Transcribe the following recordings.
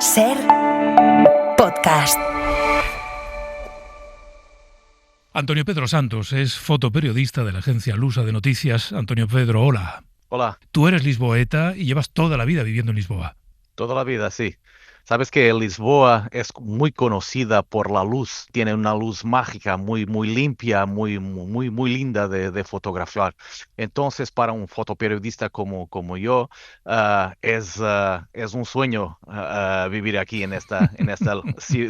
Ser podcast. Antonio Pedro Santos es fotoperiodista de la agencia Lusa de Noticias. Antonio Pedro, hola. Hola. Tú eres lisboeta y llevas toda la vida viviendo en Lisboa. Toda la vida, sí. Sabes que Lisboa es muy conocida por la luz. Tiene una luz mágica, muy limpia, muy linda de fotografiar. Entonces, para un fotoperiodista como yo, es un sueño vivir aquí en esta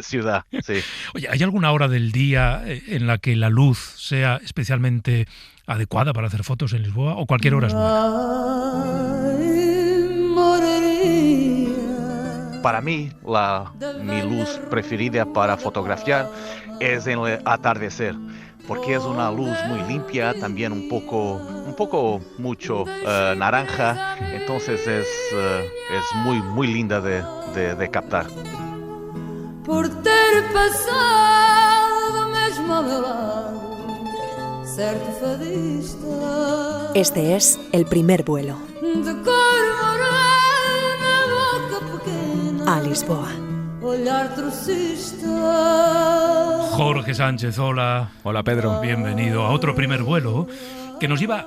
ciudad. Sí. Oye, ¿hay alguna hora del día en la que la luz sea especialmente adecuada para hacer fotos en Lisboa o cualquier hora es buena? Para mí, mi luz preferida para fotografiar es en el atardecer, porque es una luz muy limpia, también un poco mucho naranja, entonces es muy linda de captar. Por ter passado mesmo ao meu lado, certo fadista. Este es El Primer Vuelo De cor morena, boca pequena, a Lisboa. olhar trocista. Jorge Sánchez, hola. Hola, Pedro. Bienvenido a otro primer vuelo que nos lleva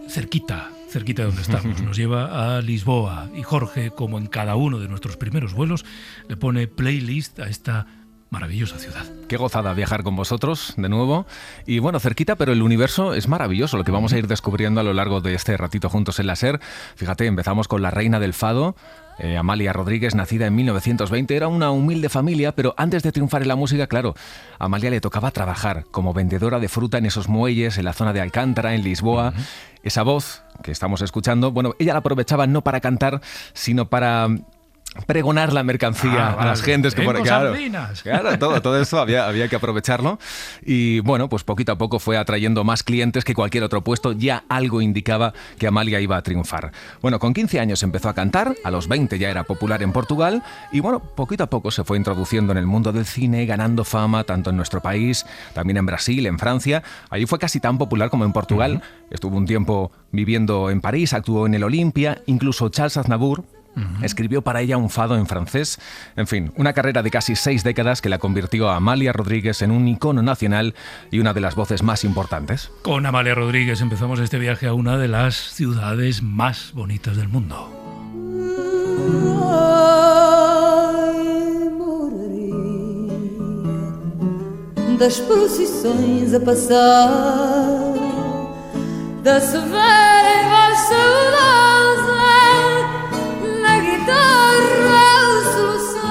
cerquita de donde estamos, nos lleva a Lisboa. Y Jorge, como en cada uno de nuestros primeros vuelos, le pone playlist a esta maravillosa ciudad. Qué gozada viajar con vosotros de nuevo. Y bueno, cerquita, pero el universo es maravilloso, lo que vamos a ir descubriendo a lo largo de este ratito juntos en la SER. Fíjate, empezamos con la reina del fado, Amalia Rodríguez, nacida en 1920. Era una humilde familia, pero antes de triunfar en la música, claro, a Amalia le tocaba trabajar como vendedora de fruta en esos muelles, en la zona de Alcántara, en Lisboa. Esa voz que estamos escuchando, bueno, ella la aprovechaba no para cantar, sino para pregonar la mercancía a las gentes que por aquí. Claro, todo eso había que aprovecharlo. Y bueno, pues poquito a poco fue atrayendo más clientes que cualquier otro puesto. Ya algo indicaba que Amalia iba a triunfar. Bueno, con 15 años empezó a cantar, a los 20 ya era popular en Portugal y bueno, poquito a poco se fue introduciendo en el mundo del cine, ganando fama tanto en nuestro país, también en Brasil, en Francia. Allí fue casi tan popular como en Portugal. Estuvo un tiempo viviendo en París, actuó en el Olympia, incluso Charles Aznavour escribió para ella un fado en francés. En fin, una carrera de casi 6 décadas que la convirtió a Amalia Rodríguez en un icono nacional y una de las voces más importantes. Con Amalia Rodríguez empezamos este viaje a una de las ciudades más bonitas del mundo. Ai, moraria das procissões a passar, da severa e voz saudosa, na guitarra o soluçar.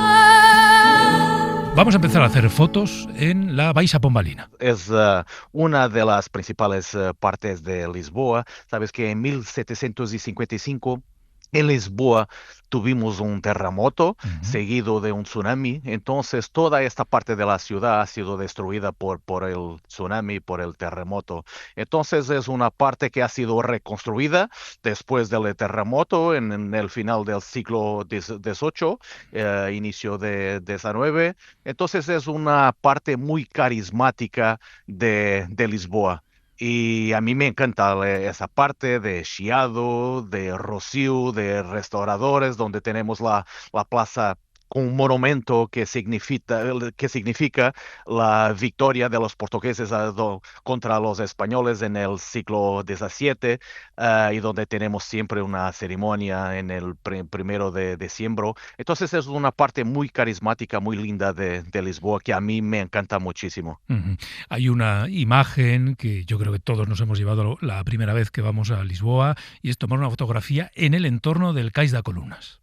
Vamos a empezar a hacer fotos en la Baixa Pombalina. Es una de las principales partes de Lisboa. Sabes que en 1755 en Lisboa tuvimos un terremoto seguido de un tsunami. Entonces toda esta parte de la ciudad ha sido destruida por el tsunami, por el terremoto. Entonces es una parte que ha sido reconstruida después del terremoto en el final del siglo XVIII, inicio de XIX. Entonces es una parte muy carismática de Lisboa. Y a mí me encanta esa parte de Chiado, de Rocío, de restauradores, donde tenemos la plaza con un monumento que significa la victoria de los portugueses contra los españoles en el siglo XVII, y donde tenemos siempre una ceremonia en el 1 de diciembre. Entonces es una parte muy carismática, muy linda de Lisboa que a mí me encanta muchísimo. Hay una imagen que yo creo que todos nos hemos llevado la primera vez que vamos a Lisboa y es tomar una fotografía en el entorno del Cais da Colunas.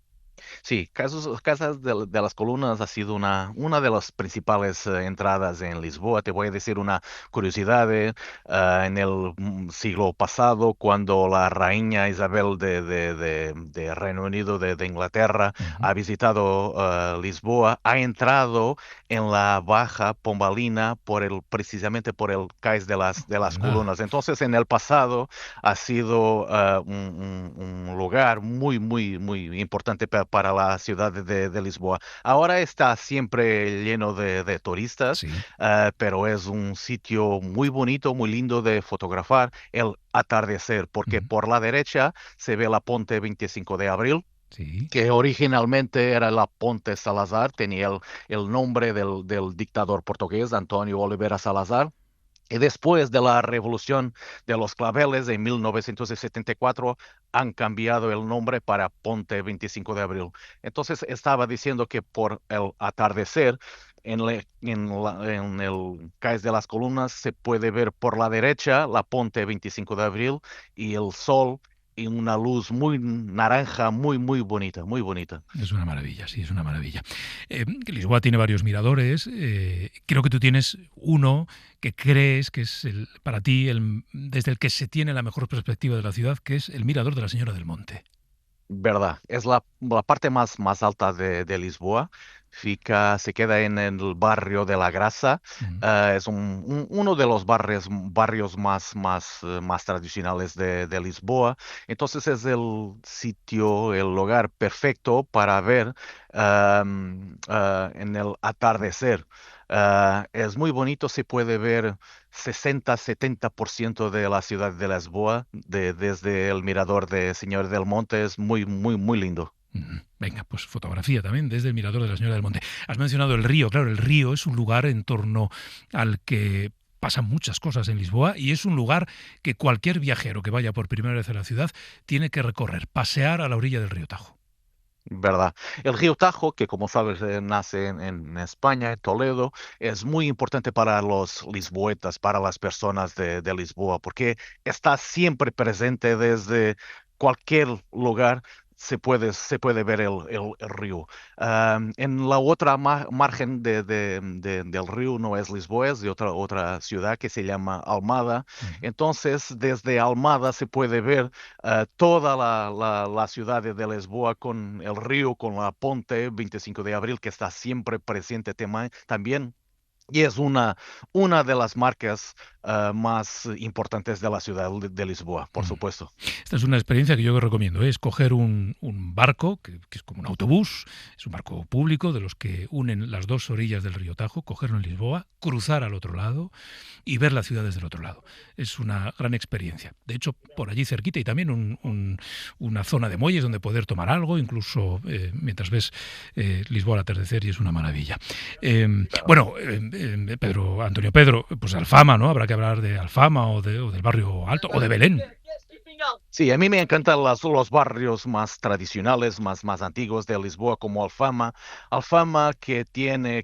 Sí, Casas de las Colunas ha sido una de las principales entradas en Lisboa. Te voy a decir una curiosidad. En el siglo pasado, cuando la reina Isabel de Reino Unido, de Inglaterra, ha visitado Lisboa, ha entrado en la Baja Pombalina precisamente por el Cais de las Colunas. Entonces, en el pasado ha sido un lugar muy importante para la ciudad de Lisboa. Ahora está siempre lleno de turistas, Sí. Pero es un sitio muy bonito, muy lindo de fotografar el atardecer, porque por la derecha se ve la Ponte 25 de Abril, Sí. que originalmente era la Ponte Salazar, tenía el nombre del dictador portugués António Oliveira Salazar. Y después de la Revolución de los Claveles en 1974 han cambiado el nombre para Ponte 25 de Abril. Entonces estaba diciendo que por el atardecer en el Cais de las Columnas se puede ver por la derecha la Ponte 25 de Abril y el sol y una luz muy naranja, muy, muy bonita, muy bonita. Es una maravilla, sí, es una maravilla. Lisboa tiene varios miradores. Creo que tú tienes uno que crees que es para ti desde el que se tiene la mejor perspectiva de la ciudad, que es el Mirador de la Señora del Monte. Verdad, es la parte más alta de Lisboa. Se queda en el barrio de La Graça. Mm. Es uno de los barrios más tradicionales de Lisboa. Entonces es el sitio, el lugar perfecto para ver en el atardecer. Es muy bonito, se puede ver 60-70% de la ciudad de Lisboa desde el mirador de Señor del Monte. Es muy, muy, muy lindo. Venga, pues fotografía también desde el Mirador de la Señora del Monte. Has mencionado el río. Claro, el río es un lugar en torno al que pasan muchas cosas en Lisboa y es un lugar que cualquier viajero que vaya por primera vez a la ciudad tiene que recorrer, pasear a la orilla del río Tajo. ¿Verdad? El río Tajo, que como sabes nace en España, en Toledo, es muy importante para los lisboetas, para las personas de Lisboa, porque está siempre presente desde cualquier lugar. Se puede ver el río. En la otra margen del río no es Lisboa, es de otra ciudad que se llama Almada. Entonces, desde Almada se puede ver toda la ciudad de Lisboa con el río, con la Ponte 25 de Abril, que está siempre presente también. Y es una de las marcas más importantes de la ciudad de Lisboa, por supuesto. Esta es una experiencia que yo recomiendo, es coger un barco, que es como un autobús, es un barco público de los que unen las dos orillas del río Tajo, cogerlo en Lisboa, cruzar al otro lado y ver la ciudad desde el otro lado. Es una gran experiencia. De hecho, por allí cerquita y también una zona de muelles donde poder tomar algo, incluso mientras ves Lisboa al atardecer, y es una maravilla. Antonio Pedro, pues Alfama, ¿no? Habrá que hablar de Alfama o del barrio Alto o de Belén. Sí, a mí me encantan los barrios más tradicionales, más antiguos de Lisboa, como Alfama. Alfama que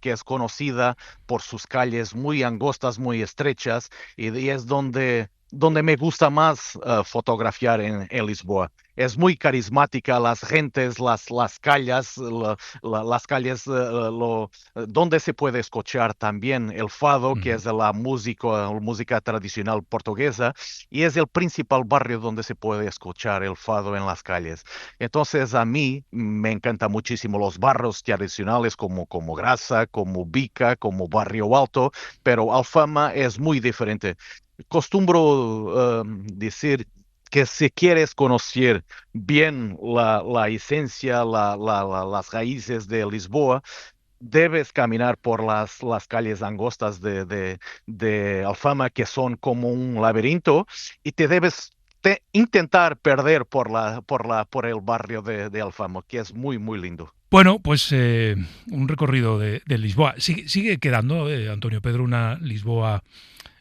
es conocida por sus calles muy angostas, muy estrechas, y es donde me gusta más fotografiar en Lisboa. Es muy carismática, las gentes, las calles, las calles donde se puede escuchar también el fado, que es la música tradicional portuguesa, y es el principal barrio donde se puede escuchar el fado en las calles. Entonces a mí me encanta muchísimo los barrios tradicionales como Graça, como Bica, como Barrio Alto, pero Alfama es muy diferente. Costumbro decir que si quieres conocer bien la esencia, las raíces de Lisboa, debes caminar por las calles angostas de Alfama, que son como un laberinto, y te debes intentar perder por el barrio de Alfama, que es muy, muy lindo. Bueno, pues un recorrido de Lisboa. Sigue quedando, Antonio Pedro, una Lisboa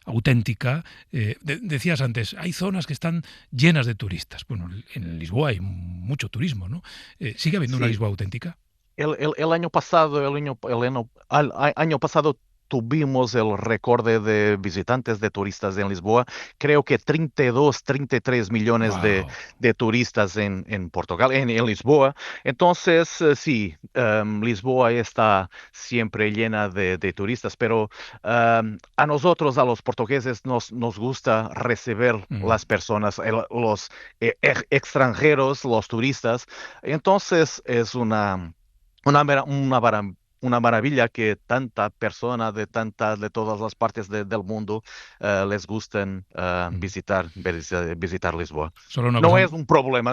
auténtica. Decías antes, hay zonas que están llenas de turistas. Bueno, en Lisboa hay mucho turismo, ¿no? ¿Sigue habiendo una Sí, Lisboa auténtica? el año pasado, año pasado tuvimos el récord de visitantes, de turistas en Lisboa. Creo que 32, 33 millones Wow. de turistas en Portugal, en Lisboa. Entonces, sí, Lisboa está siempre llena de turistas, pero a nosotros, a los portugueses, nos gusta recibir Mm. las personas, los extranjeros, los turistas. Entonces, es una una maravilla que tanta persona de todas las partes del mundo les gusten visitar Lisboa. No es un problema.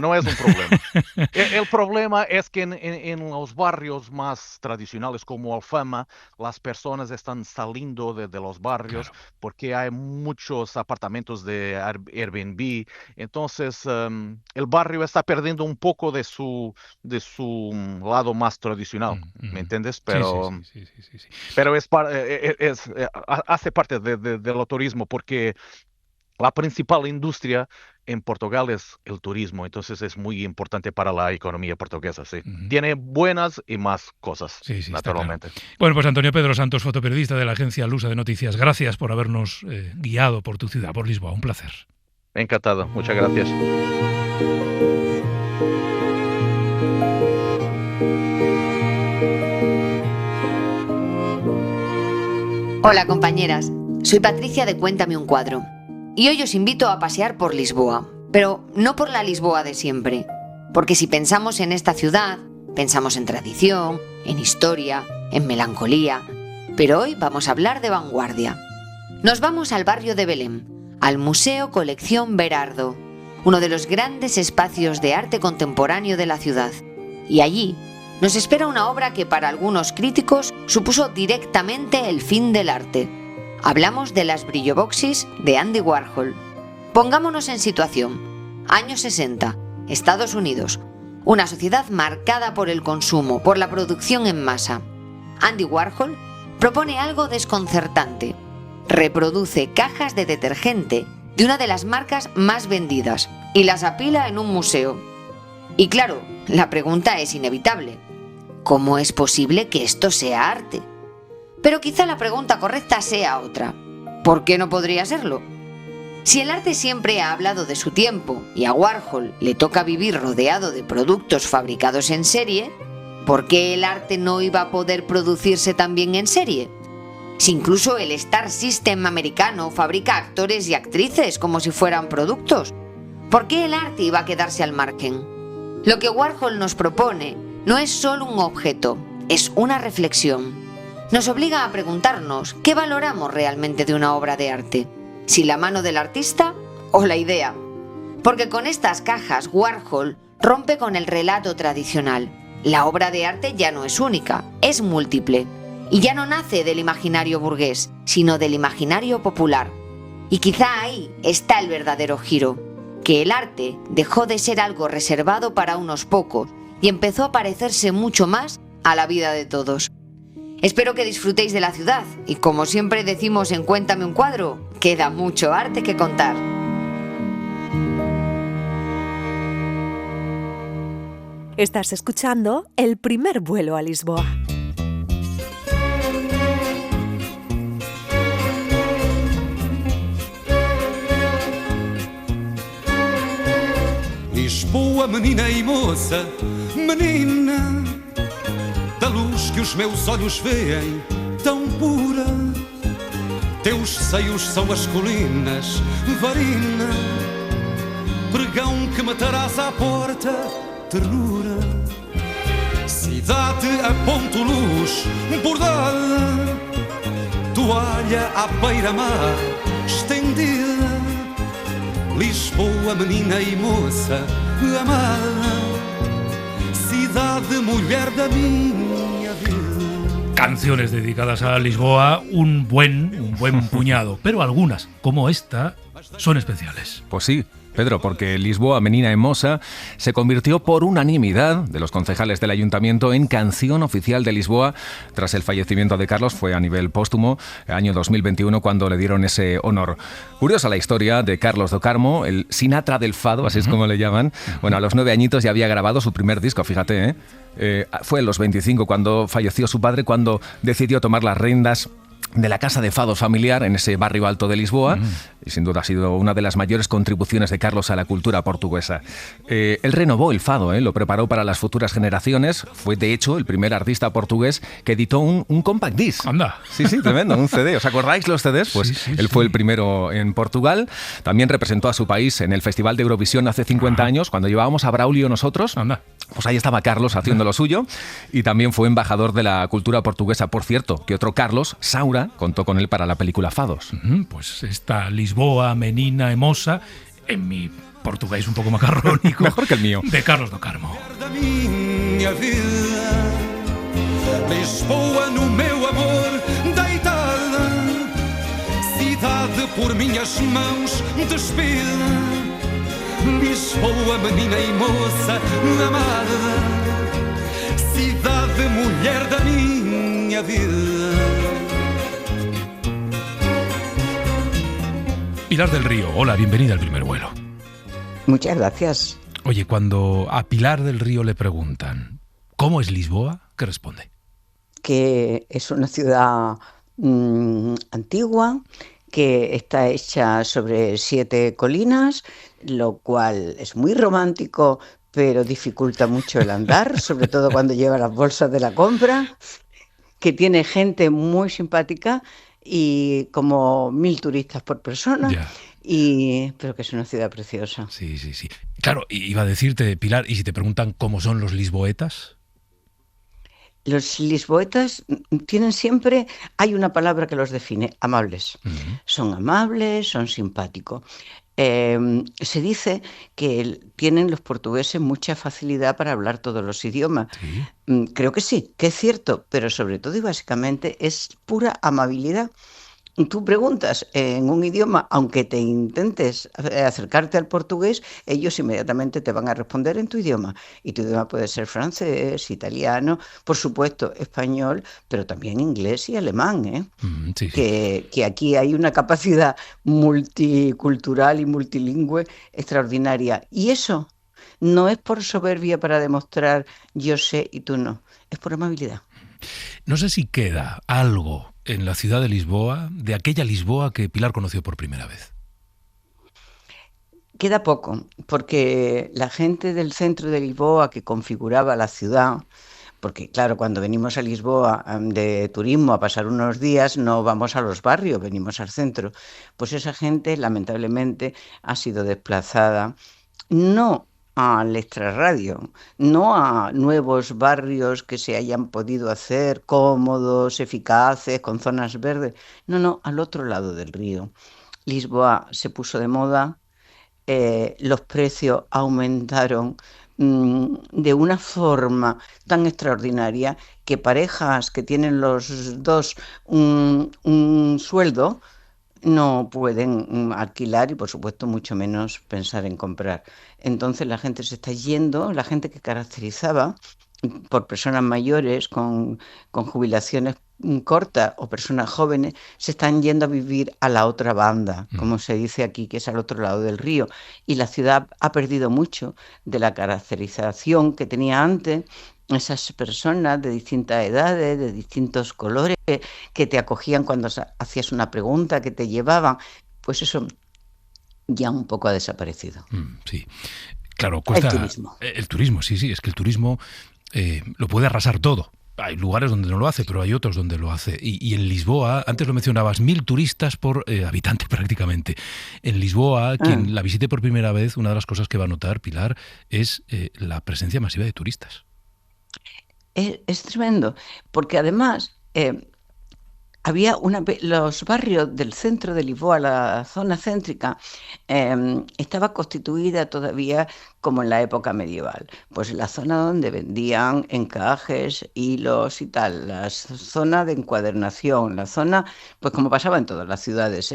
El problema es que en los barrios más tradicionales como Alfama, las personas están saliendo de los barrios porque hay muchos apartamentos de Airbnb. Entonces, el barrio está perdiendo un poco de su lado más tradicional, ¿me entiendes? Pero hace parte del turismo, porque la principal industria en Portugal es el turismo, entonces es muy importante para la economía portuguesa, sí. Tiene buenas y más cosas, naturalmente. Claro. Bueno, pues Antonio Pedro Santos, fotoperiodista de la agencia Lusa de Noticias, gracias por habernos guiado por tu ciudad, por Lisboa. Un placer. Encantado, muchas gracias. Hola compañeras, soy Patricia de Cuéntame un cuadro y hoy os invito a pasear por Lisboa, pero no por la Lisboa de siempre, porque si pensamos en esta ciudad, pensamos en tradición, en historia, en melancolía, pero hoy vamos a hablar de vanguardia. Nos vamos al barrio de Belém, al Museo Colección Berardo, uno de los grandes espacios de arte contemporáneo de la ciudad, y allí nos espera una obra que para algunos críticos supuso directamente el fin del arte. Hablamos de las Brilloboxis de Andy Warhol. Pongámonos en situación. Años 60, Estados Unidos. Una sociedad marcada por el consumo, por la producción en masa. Andy Warhol propone algo desconcertante. Reproduce cajas de detergente de una de las marcas más vendidas y las apila en un museo. Y claro, la pregunta es inevitable. ¿Cómo es posible que esto sea arte? Pero quizá la pregunta correcta sea otra. ¿Por qué no podría serlo? Si el arte siempre ha hablado de su tiempo y a Warhol le toca vivir rodeado de productos fabricados en serie, ¿por qué el arte no iba a poder producirse también en serie? Si incluso el Star System americano fabrica actores y actrices como si fueran productos, ¿por qué el arte iba a quedarse al margen? Lo que Warhol nos propone no es solo un objeto, es una reflexión. Nos obliga a preguntarnos qué valoramos realmente de una obra de arte, si la mano del artista o la idea. Porque con estas cajas Warhol rompe con el relato tradicional. La obra de arte ya no es única, es múltiple. Y ya no nace del imaginario burgués, sino del imaginario popular. Y quizá ahí está el verdadero giro, que el arte dejó de ser algo reservado para unos pocos y empezó a parecerse mucho más a la vida de todos. Espero que disfrutéis de la ciudad y, como siempre decimos en Cuéntame un cuadro, queda mucho arte que contar. Estás escuchando El primer vuelo a Lisboa. Lisboa, menina e moça, menina, da luz que os meus olhos veem, tão pura. Teus seios são as colinas, varina, pregão que matarás à porta, ternura. Cidade a ponto luz, bordada, toalha à beira-mar, estendida. Lisboa, menina e moça, amada, cidade, mulher da minha vida. Canciones dedicadas a Lisboa, un buen puñado, pero algunas, como esta, son especiales. Pues sí, Pedro, porque Lisboa, menina e moça se convirtió por unanimidad de los concejales del ayuntamiento en canción oficial de Lisboa tras el fallecimiento de Carlos. Fue a nivel póstumo, año 2021, cuando le dieron ese honor. Curiosa la historia de Carlos do Carmo, el Sinatra del Fado, así es como le llaman. Bueno, a los 9 añitos ya había grabado su primer disco, fíjate, fue en los 25 cuando falleció su padre, cuando decidió tomar las riendas de la casa de fado familiar en ese barrio alto de Lisboa, y sin duda ha sido una de las mayores contribuciones de Carlos a la cultura portuguesa. Él renovó el fado, lo preparó para las futuras generaciones, fue de hecho el primer artista portugués que editó un compact disc. Anda. Sí, tremendo, un CD. ¿Os acordáis los CDs? Pues sí, él fue el primero en Portugal, también representó a su país en el Festival de Eurovisión hace 50 años, cuando llevábamos a Braulio nosotros. Anda. Pues ahí estaba Carlos haciendo lo suyo y también fue embajador de la cultura portuguesa. Por cierto, que otro Carlos, Saura, contó con él para la película Fados. Pues esta Lisboa, menina e moça, en mi portugués un poco macarrónico, mejor que el mío, de Carlos do Carmo. Lisboa no meu amor deitada, cidade por minhas mãos despida. Lisboa, menina e moça amada, cidade, mulher da minha vida. Pilar del Río, hola, bienvenida al primer vuelo. Muchas gracias. Oye, cuando a Pilar del Río le preguntan ¿cómo es Lisboa?, ¿qué responde? Que es una ciudad antigua, que está hecha sobre 7 colinas, lo cual es muy romántico, pero dificulta mucho el andar, sobre todo cuando lleva las bolsas de la compra, que tiene gente muy simpática y como 1000 turistas por persona, pero que es una ciudad preciosa. Sí. Claro, iba a decirte, Pilar, ¿y si te preguntan cómo son los lisboetas? Los lisboetas tienen siempre, hay una palabra que los define, amables. Son amables, son simpáticos. Se dice que tienen los portugueses mucha facilidad para hablar todos los idiomas. ¿Sí? Creo que sí, que es cierto, pero sobre todo y básicamente es pura amabilidad. Tú preguntas en un idioma, aunque te intentes acercarte al portugués, ellos inmediatamente te van a responder en tu idioma. Y tu idioma puede ser francés, italiano, por supuesto español, pero también inglés y alemán, ¿eh? Sí. Que aquí hay una capacidad multicultural y multilingüe extraordinaria. Y eso no es por soberbia para demostrar yo sé y tú no, es por amabilidad. No sé si queda algo en la ciudad de Lisboa, de aquella Lisboa que Pilar conoció por primera vez. Queda poco, porque la gente del centro de Lisboa que configuraba la ciudad, porque claro, cuando venimos a Lisboa de turismo a pasar unos días, no vamos a los barrios, venimos al centro, pues esa gente lamentablemente ha sido desplazada, no al extrarradio, no a nuevos barrios que se hayan podido hacer cómodos, eficaces, con zonas verdes, no, al otro lado del río. Lisboa se puso de moda, los precios aumentaron de una forma tan extraordinaria que parejas que tienen los dos un sueldo no pueden alquilar y, por supuesto, mucho menos pensar en comprar. Entonces la gente se está yendo, la gente que caracterizaba por personas mayores con jubilaciones cortas o personas jóvenes, se están yendo a vivir a la otra banda, como se dice aquí, que es al otro lado del río. Y la ciudad ha perdido mucho de la caracterización que tenía antes, esas personas de distintas edades, de distintos colores, que te acogían cuando hacías una pregunta, que te llevaban, pues eso ya un poco ha desaparecido. Sí, claro, cuesta... El turismo, sí, es que el turismo lo puede arrasar todo. Hay lugares donde no lo hace, pero hay otros donde lo hace. Y en Lisboa, antes lo mencionabas, 1000 turistas por habitante prácticamente. En Lisboa, quien la visite por primera vez, una de las cosas que va a notar, Pilar, es la presencia masiva de turistas. Es tremendo, porque además había los barrios del centro de Lisboa, la zona céntrica, estaba constituida todavía como en la época medieval. Pues la zona donde vendían encajes, hilos y tal, la zona de encuadernación, la zona, pues como pasaba en todas las ciudades,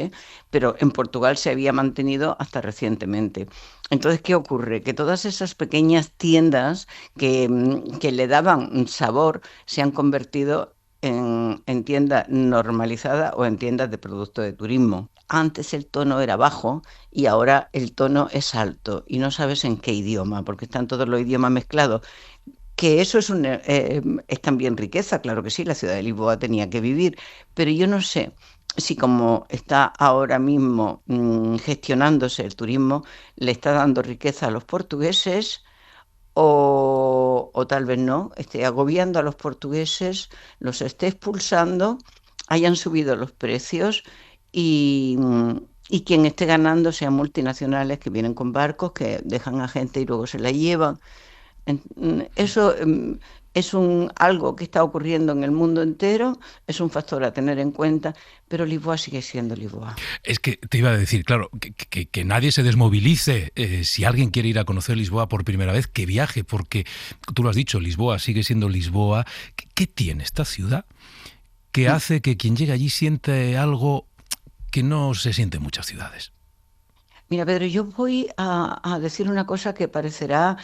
pero en Portugal se había mantenido hasta recientemente. Entonces, ¿qué ocurre? Que todas esas pequeñas tiendas que le daban sabor se han convertido en tiendas normalizadas o en tiendas de productos de turismo. Antes el tono era bajo y ahora el tono es alto y no sabes en qué idioma, porque están todos los idiomas mezclados. Que eso es también riqueza, claro que sí, la ciudad de Lisboa tenía que vivir, pero yo no sé si como está ahora mismo gestionándose el turismo, le está dando riqueza a los portugueses o tal vez no, esté agobiando a los portugueses, los esté expulsando, hayan subido los precios y quien esté ganando sean multinacionales que vienen con barcos, que dejan a gente y luego se la llevan. Eso es algo que está ocurriendo en el mundo entero, es un factor a tener en cuenta, pero Lisboa sigue siendo Lisboa. Es que te iba a decir, claro, que nadie se desmovilice. Si alguien quiere ir a conocer Lisboa por primera vez, que viaje, porque tú lo has dicho, Lisboa sigue siendo Lisboa. ¿Qué tiene esta ciudad que hace que quien llega allí siente algo que no se siente en muchas ciudades? Mira, Pedro, yo voy a decir una cosa que parecerá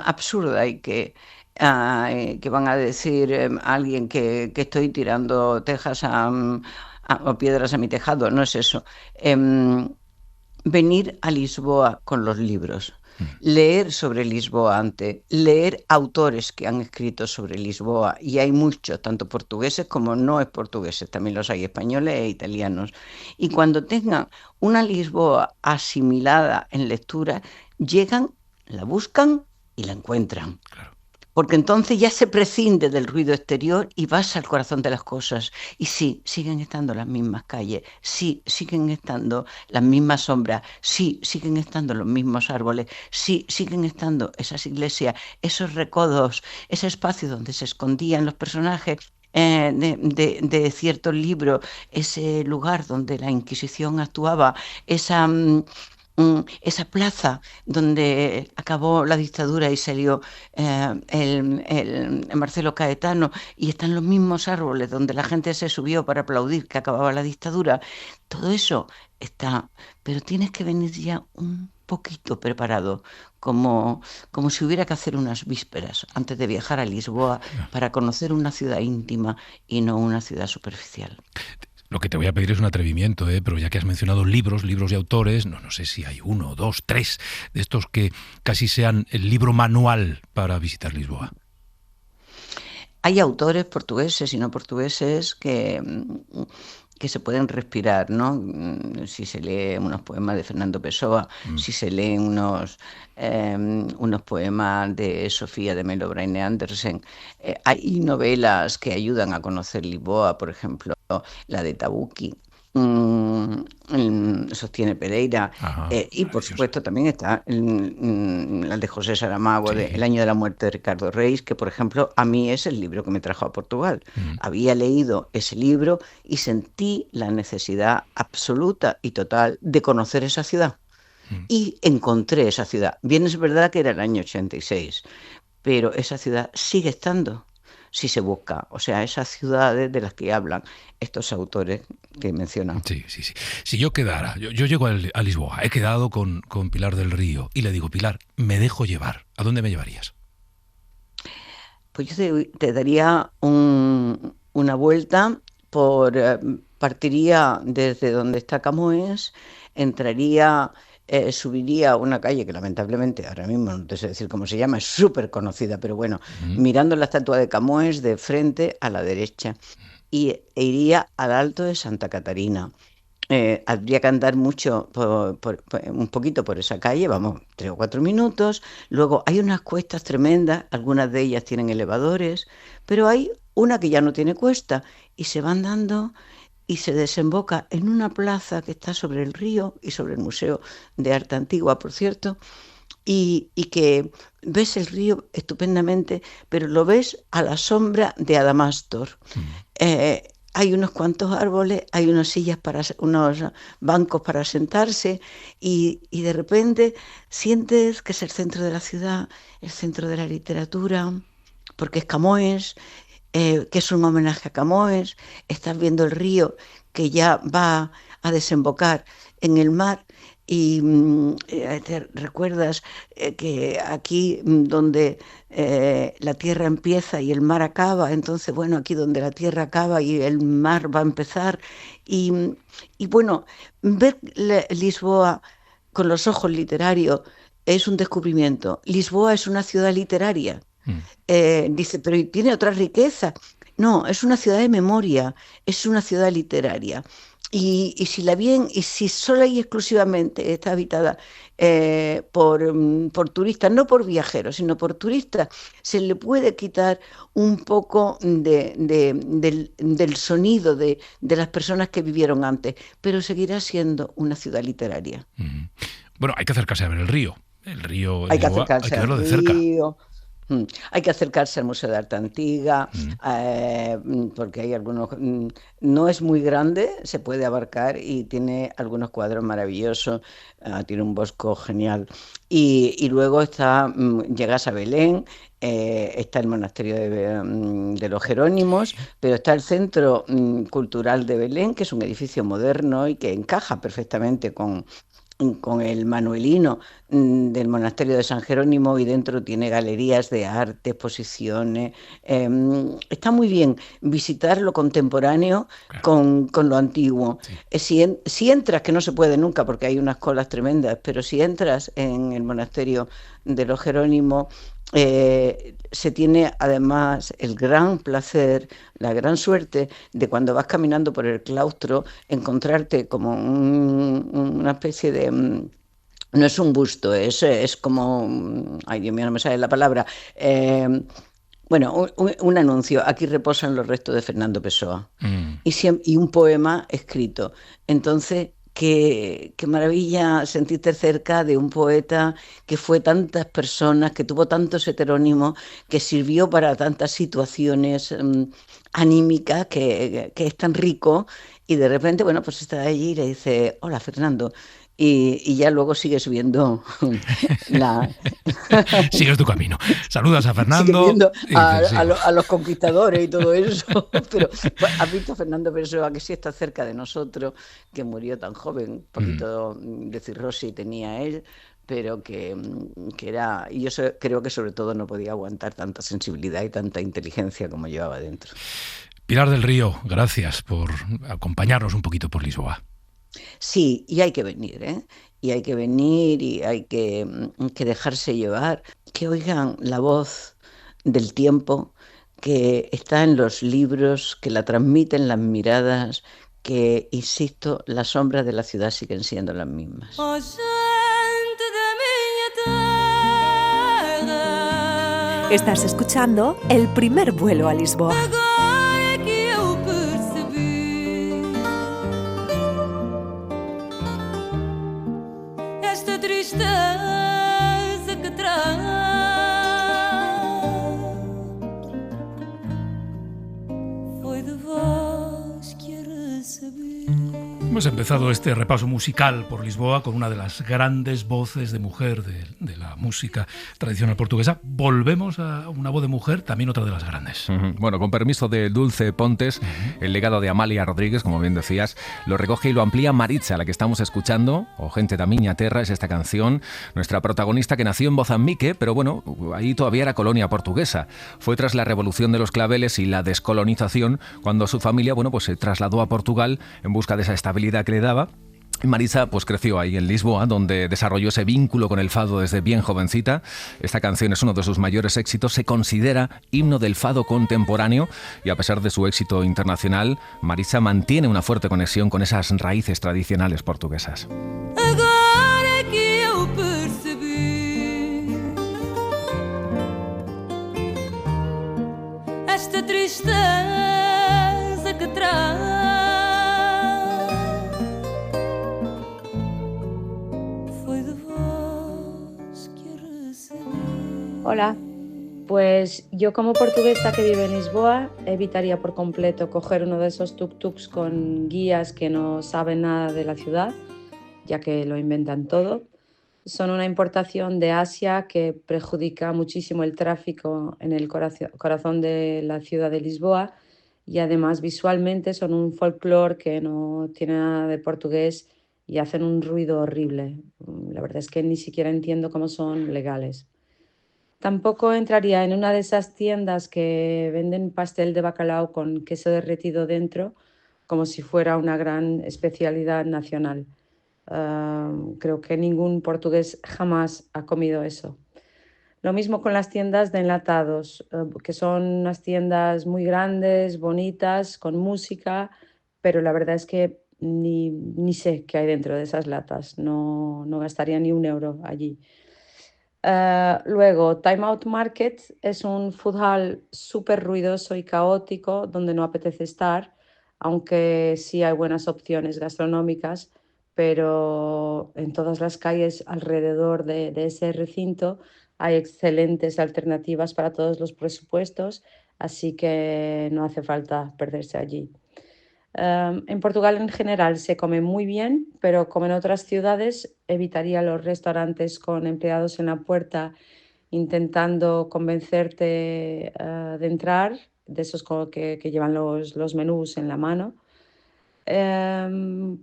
absurda y que van a decir alguien que estoy tirando tejas o piedras a mi tejado. No es eso. Venir a Lisboa con los libros, leer sobre Lisboa antes, leer autores que han escrito sobre Lisboa, y hay muchos, tanto portugueses como no es portugueses, también los hay españoles e italianos. Y cuando tengan una Lisboa asimilada en lectura, llegan, la buscan y la encuentran. Claro. Porque entonces ya se prescinde del ruido exterior y vas al corazón de las cosas. Y sí, siguen estando las mismas calles, sí, siguen estando las mismas sombras, sí, siguen estando los mismos árboles, sí, siguen estando esas iglesias, esos recodos, ese espacio donde se escondían los personajes de ciertos libros, ese lugar donde la Inquisición actuaba, esa plaza donde acabó la dictadura y salió el Marcelo Caetano, y están los mismos árboles donde la gente se subió para aplaudir que acababa la dictadura. Todo eso está, pero tienes que venir ya un poquito preparado, como si hubiera que hacer unas vísperas antes de viajar a Lisboa para conocer una ciudad íntima y no una ciudad superficial. Lo que te voy a pedir es un atrevimiento, pero ya que has mencionado libros y autores, no sé si hay 1, 2, 3 de estos que casi sean el libro manual para visitar Lisboa. Hay autores portugueses y no portugueses que se pueden respirar, ¿no? Si se lee unos poemas de Fernando Pessoa, si se leen unos poemas de Sofía de Melo Braine Andersen, hay novelas que ayudan a conocer Lisboa, por ejemplo, la de Tabucchi, sostiene Pereira, y por supuesto también está la de José Saramago, de El año de la muerte de Ricardo Reis, que por ejemplo a mí es el libro que me trajo a Portugal. Había leído ese libro y sentí la necesidad absoluta y total de conocer esa ciudad, y encontré esa ciudad. Bien, es verdad que era el año 86, pero esa ciudad sigue estando si se busca, o sea, esas ciudades de las que hablan estos autores que mencionan. Sí. Si yo quedara, yo llego a Lisboa, he quedado con Pilar del Río y le digo, Pilar, me dejo llevar, ¿a dónde me llevarías? Pues yo te daría una vuelta partiría desde donde está Camões, entraría, subiría una calle que lamentablemente ahora mismo no te sé decir cómo se llama, es súper conocida, pero bueno, mirando la estatua de Camões de frente a la derecha, e iría al Alto de Santa Catarina. Habría que andar mucho, un poquito por esa calle, vamos, 3 o 4 minutos. Luego hay unas cuestas tremendas, algunas de ellas tienen elevadores, pero hay una que ya no tiene cuesta y se van dando y se desemboca en una plaza que está sobre el río y sobre el Museo de Arte Antigua, por cierto, y que ves el río estupendamente, pero lo ves a la sombra de Adamastor. Hay unos cuantos árboles, hay unos bancos para sentarse, y de repente sientes que es el centro de la ciudad, el centro de la literatura, porque es Camões, que es un homenaje a Camões. Estás viendo el río que ya va a desembocar en el mar, y te recuerdas que aquí donde la tierra empieza y el mar acaba, entonces bueno, aquí donde la tierra acaba y el mar va a empezar, y bueno, ver Lisboa con los ojos literarios es un descubrimiento. Lisboa es una ciudad literaria. Dice, pero ¿tiene otra riqueza? No, es una ciudad de memoria, es una ciudad literaria. Y si sola y exclusivamente está habitada por turistas, no por viajeros, sino por turistas, se le puede quitar un poco del sonido de las personas que vivieron antes, pero seguirá siendo una ciudad literaria. Bueno, hay que acercarse a ver el río. El río hay que acercarse hay que verlo al de cerca. río. Hay que acercarse al Museo de Arte Antigua, porque hay algunos... No es muy grande, se puede abarcar y tiene algunos cuadros maravillosos, tiene un bosco genial. Y luego llegas a Belén, está el monasterio de los Jerónimos, pero está el Centro Cultural de Belén, que es un edificio moderno y que encaja perfectamente con el manuelino del monasterio de San Jerónimo, y dentro tiene galerías de arte, exposiciones. Está muy bien visitar lo contemporáneo con lo antiguo. Si entras, que no se puede nunca porque hay unas colas tremendas, pero si entras en el monasterio de los Jerónimos, se tiene además el gran placer, la gran suerte de, cuando vas caminando por el claustro, encontrarte como una especie de... No es un busto, es como... Ay, Dios mío, no me sale la palabra. Bueno, un anuncio. Aquí reposan los restos de Fernando Pessoa. Y un poema escrito. Entonces... Qué maravilla sentirte cerca de un poeta que fue tantas personas, que tuvo tantos heterónimos, que sirvió para tantas situaciones anímicas, que es tan rico, y de repente, bueno, pues está allí y le dice: hola, Fernando. Y ya luego sigues viendo Sigues tu camino. Saludas a Fernando. Sigues viendo a los conquistadores y todo eso. Pero has visto a Fernando Pessoa, que sí está cerca de nosotros, que murió tan joven, un poquito de cirrosis tenía él, pero que era... Y yo creo que sobre todo no podía aguantar tanta sensibilidad y tanta inteligencia como llevaba dentro. Pilar del Río, gracias por acompañarnos un poquito por Lisboa. Sí, y hay que venir, ¿eh? Y hay que venir y hay que dejarse llevar, que oigan la voz del tiempo, que está en los libros, que la transmiten las miradas, que, insisto, las sombras de la ciudad siguen siendo las mismas. Estás escuchando El primer vuelo a Lisboa. Hemos empezado este repaso musical por Lisboa con una de las grandes voces de mujer de la música tradicional portuguesa. Volvemos a una voz de mujer, también otra de las grandes. Bueno, con permiso de Dulce Pontes, el legado de Amália Rodríguez, como bien decías, lo recoge y lo amplía Maritza, la que estamos escuchando, o Gente da Miña Terra, es esta canción. Nuestra protagonista, que nació en Mozambique, pero bueno, ahí todavía era colonia portuguesa. Fue tras la revolución de los claveles y la descolonización cuando su familia, bueno, pues se trasladó a Portugal en busca de esa estabilidad que le daba. Maritza pues creció ahí en Lisboa, donde desarrolló ese vínculo con el fado desde bien jovencita. Esta canción es uno de sus mayores éxitos, se considera himno del fado contemporáneo, y a pesar de su éxito internacional, Maritza mantiene una fuerte conexión con esas raíces tradicionales portuguesas. Agora que eu percebi esta tristeza que traz. Hola, pues yo como portuguesa que vive en Lisboa evitaría por completo coger uno de esos tuk-tuks con guías que no saben nada de la ciudad, ya que lo inventan todo. Son una importación de Asia que perjudica muchísimo el tráfico en el corazón de la ciudad de Lisboa, y además visualmente son un folclore que no tiene nada de portugués y hacen un ruido horrible. La verdad es que ni siquiera entiendo cómo son legales. Tampoco entraría en una de esas tiendas que venden pastel de bacalao con queso derretido dentro, como si fuera una gran especialidad nacional. Creo que ningún portugués jamás ha comido eso. Lo mismo con las tiendas de enlatados, que son unas tiendas muy grandes, bonitas, con música, pero la verdad es que ni sé qué hay dentro de esas latas. No gastaría ni €1 allí. Luego, Time Out Market es un food hall súper ruidoso y caótico donde no apetece estar, aunque sí hay buenas opciones gastronómicas, pero en todas las calles alrededor de ese recinto hay excelentes alternativas para todos los presupuestos, así que no hace falta perderse allí. En Portugal en general se come muy bien, pero como en otras ciudades, evitaría los restaurantes con empleados en la puerta intentando convencerte de entrar, de esos que llevan los menús en la mano,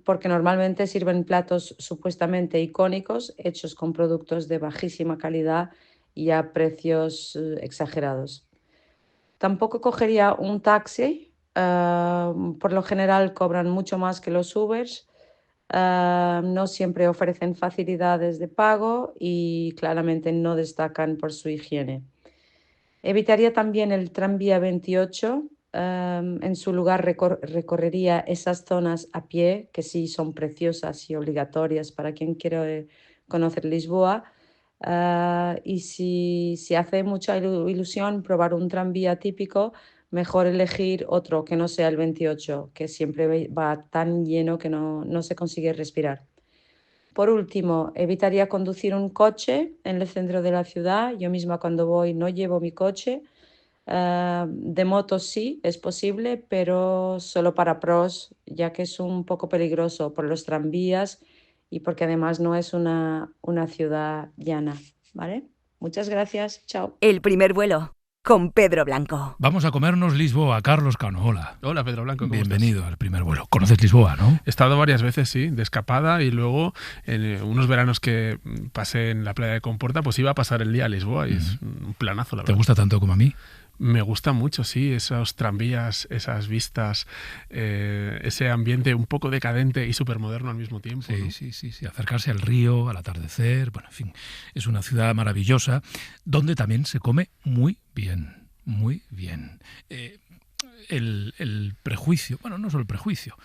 porque normalmente sirven platos supuestamente icónicos, hechos con productos de bajísima calidad y a precios exagerados. Tampoco cogería un taxi, por lo general cobran mucho más que los Ubers, no siempre ofrecen facilidades de pago y claramente no destacan por su higiene. Evitaría también el tranvía 28, en su lugar recorrería esas zonas a pie, que sí son preciosas y obligatorias para quien quiere conocer Lisboa. Y si hace mucha ilusión probar un tranvía típico, mejor elegir otro que no sea el 28, que siempre va tan lleno que no se consigue respirar. Por último, evitaría conducir un coche en el centro de la ciudad. Yo misma cuando voy no llevo mi coche. De moto sí, es posible, pero solo para pros, ya que es un poco peligroso por los tranvías y porque además no es una ciudad llana, ¿vale? Muchas gracias, chao. El primer vuelo, con Pedro Blanco. Vamos a comernos Lisboa. Carlos Cano, hola. Hola, Pedro Blanco, ¿cómo Bienvenido estás? al primer vuelo. ¿Conoces Lisboa, no? He estado varias veces, sí, de escapada, y luego en unos veranos que pasé en la playa de Comporta, pues iba a pasar el día a Lisboa y es un planazo, la verdad. ¿Te gusta tanto como a mí? Me gusta mucho, sí, esos tranvías, esas vistas, ese ambiente un poco decadente y supermoderno al mismo tiempo. Sí, ¿no? sí. Acercarse al río, al atardecer, bueno, en fin, es una ciudad maravillosa donde también se come muy bien, muy bien. El prejuicio, bueno, no solo el prejuicio,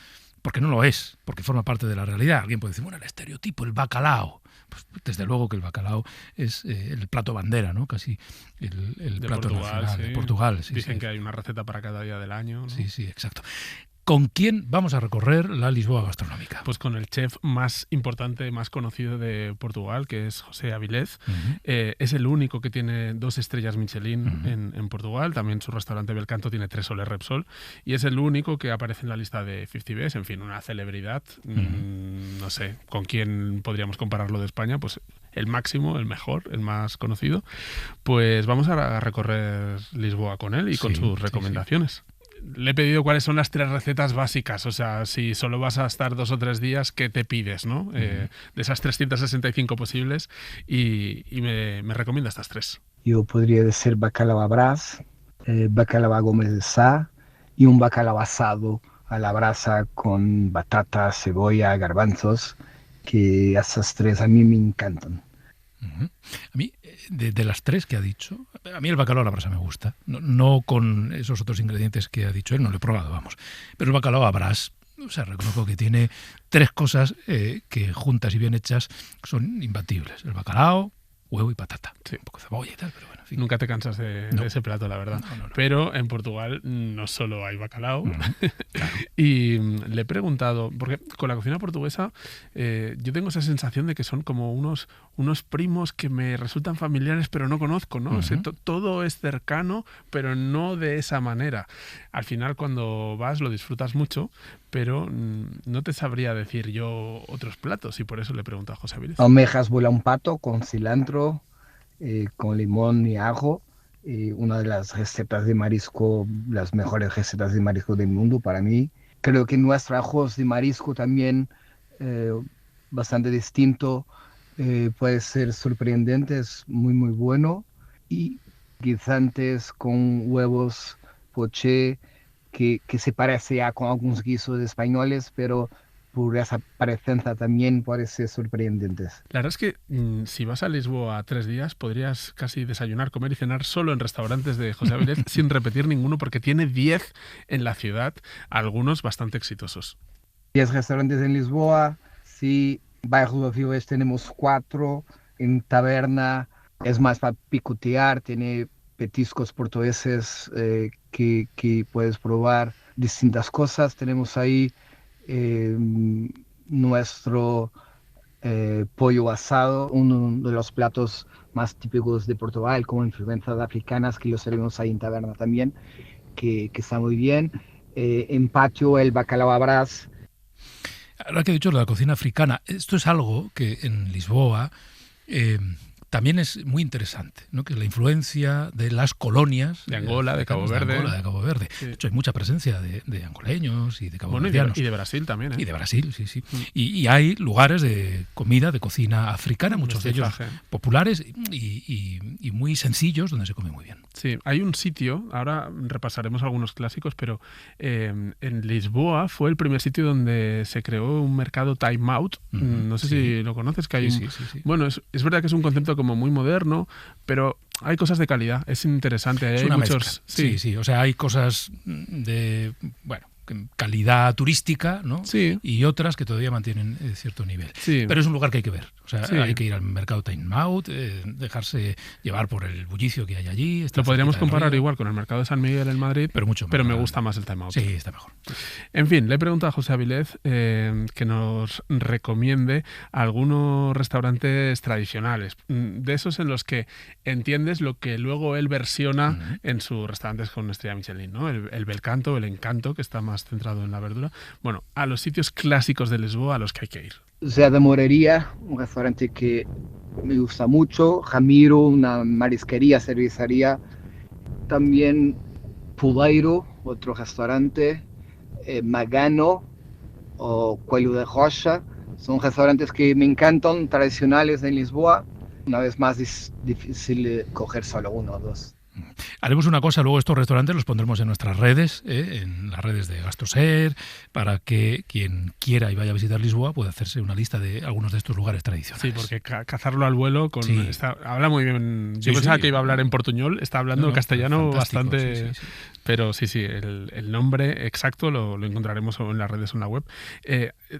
porque no lo es, porque forma parte de la realidad. Alguien puede decir, bueno, el estereotipo, el bacalao. Pues desde luego que el bacalao es el plato bandera, ¿no? Casi el plato Portugal, nacional sí. de Portugal. Sí, Dicen sí. que hay una receta para cada día del año, ¿no? Sí, exacto. ¿Con quién vamos a recorrer la Lisboa gastronómica? Pues con el chef más importante, más conocido de Portugal, que es José Avilés. Es el único que tiene 2 estrellas Michelin en Portugal. También su restaurante Belcanto tiene 3 soles Repsol. Y es el único que aparece en la lista de 50 Best. En fin, una celebridad. No sé, ¿con quién podríamos compararlo de España? Pues el máximo, el mejor, el más conocido. Pues vamos a recorrer Lisboa con él y con sus recomendaciones. Le he pedido cuáles son las 3 recetas básicas, o sea, si solo vas a estar 2 o 3 días, ¿qué te pides, no? De esas 365 posibles, y me recomienda estas 3. Yo podría decir bacalao a brás, bacalao a Gómez de Sá y un bacalao asado a la brasa con batata, cebolla, garbanzos, que esas 3 a mí me encantan. A mí, de las 3 que ha dicho, a mí el bacalao a la brasa me gusta. No con esos otros ingredientes que ha dicho él, no lo he probado, vamos. Pero el bacalao a brás, o sea, reconozco que tiene 3 cosas que juntas y bien hechas son imbatibles. El bacalao, huevo y patata. Sí. Un poco de cebolla y tal, pero bueno. En fin. Nunca te cansas de ese plato, la verdad. No. Pero en Portugal no solo hay bacalao. Claro. Y le he preguntado, porque con la cocina portuguesa yo tengo esa sensación de que son como unos primos que me resultan familiares pero no conozco, ¿no? O sea, todo es cercano, pero no de esa manera. Al final, cuando vas, lo disfrutas mucho, pero no te sabría decir yo otros platos, y por eso le pregunto a José Avilés. Almejas vuela un pato con cilantro, con limón y ajo. Una de las recetas de marisco, las mejores recetas de marisco del mundo para mí. Creo que nuestro ajos de marisco también bastante distinto, puede ser sorprendente, es muy muy bueno. Y guisantes con huevos poché, que se parece ya con algunos guisos españoles, pero por esa parecenza también puede ser sorprendentes. La verdad es que si vas a Lisboa 3 días, podrías casi desayunar, comer y cenar solo en restaurantes de José Avilés sin repetir ninguno, porque tiene 10 en la ciudad, algunos bastante exitosos. 10 restaurantes en Lisboa, sí, Bairro do Avilés tenemos 4, en Taberna es más para picotear, tiene petiscos portugueses que puedes probar distintas cosas. Tenemos ahí nuestro pollo asado, uno de los platos más típicos de Portugal, como influencias africanas, que lo servimos ahí en taberna también, que está muy bien. En patio el bacalao à brás. Ahora que he dicho la cocina africana, esto es algo que en Lisboa también es muy interesante, ¿no? Que la influencia de las colonias de Angola, de Cabo Verde. Sí. De hecho, hay mucha presencia de angoleños y de caboverdianos. Y de Brasil también, ¿eh? Y de Brasil, sí. Y hay lugares de comida, de cocina africana, muchos de ellos populares y muy sencillos, donde se come muy bien. Sí, hay un sitio, ahora repasaremos algunos clásicos, pero en Lisboa fue el primer sitio donde se creó un mercado time out. No sé si lo conoces, que hay sí. Bueno, es verdad que es un concepto como muy moderno, pero hay cosas de calidad, es interesante. Es una muchos mezcla. Sí, o sea, hay cosas de, calidad turística, ¿no? Sí. Y otras que todavía mantienen cierto nivel. Sí. Pero es un lugar que hay que ver. O sea, hay que ir al mercado Time Out, dejarse llevar por el bullicio que hay allí. Lo podríamos comparar igual con el mercado de San Miguel en Madrid, pero me gusta más el Time Out. Sí, está mejor. En fin, le he preguntado a José Avilés que nos recomiende algunos restaurantes tradicionales, de esos en los que entiendes lo que luego él versiona en sus restaurantes con estrella Michelin, ¿no? El Bel Canto, el Encanto, que está más centrado en la verdura. Bueno, a los sitios clásicos de Lisboa a los que hay que ir. Zé da Moraria, un restaurante que me gusta mucho. Ramiro, una marisquería, cervecería. También Puleiro, otro restaurante. Magano o Coelho de Rocha. Son restaurantes que me encantan, tradicionales en Lisboa. Una vez más es difícil coger solo uno o dos. Haremos una cosa, luego estos restaurantes los pondremos en nuestras redes, en las redes de Gastoser, para que quien quiera y vaya a visitar Lisboa pueda hacerse una lista de algunos de estos lugares tradicionales. Sí, porque cazarlo al vuelo habla muy bien. Yo pensaba que iba a hablar en portuñol, está hablando castellano bastante... Sí. Pero sí, el nombre exacto lo encontraremos en las redes o en la web.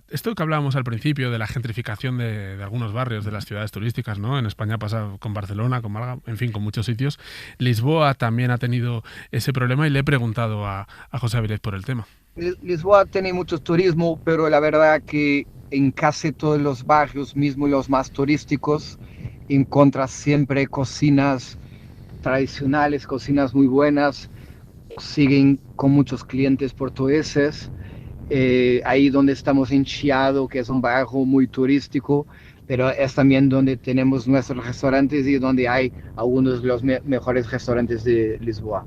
Esto que hablábamos al principio de la gentrificación de algunos barrios, de las ciudades turísticas, ¿no? En España pasa con Barcelona, con Málaga, en fin, con muchos sitios. Lisboa también ha tenido ese problema y le he preguntado a José Avilés por el tema. Lisboa tiene mucho turismo, pero la verdad que en casi todos los barrios, mismo los más turísticos, encuentras siempre cocinas tradicionales, cocinas muy buenas. Siguen con muchos clientes portugueses, ahí donde estamos en Chiado, que es un barrio muy turístico, pero es también donde tenemos nuestros restaurantes y donde hay algunos de los mejores restaurantes de Lisboa.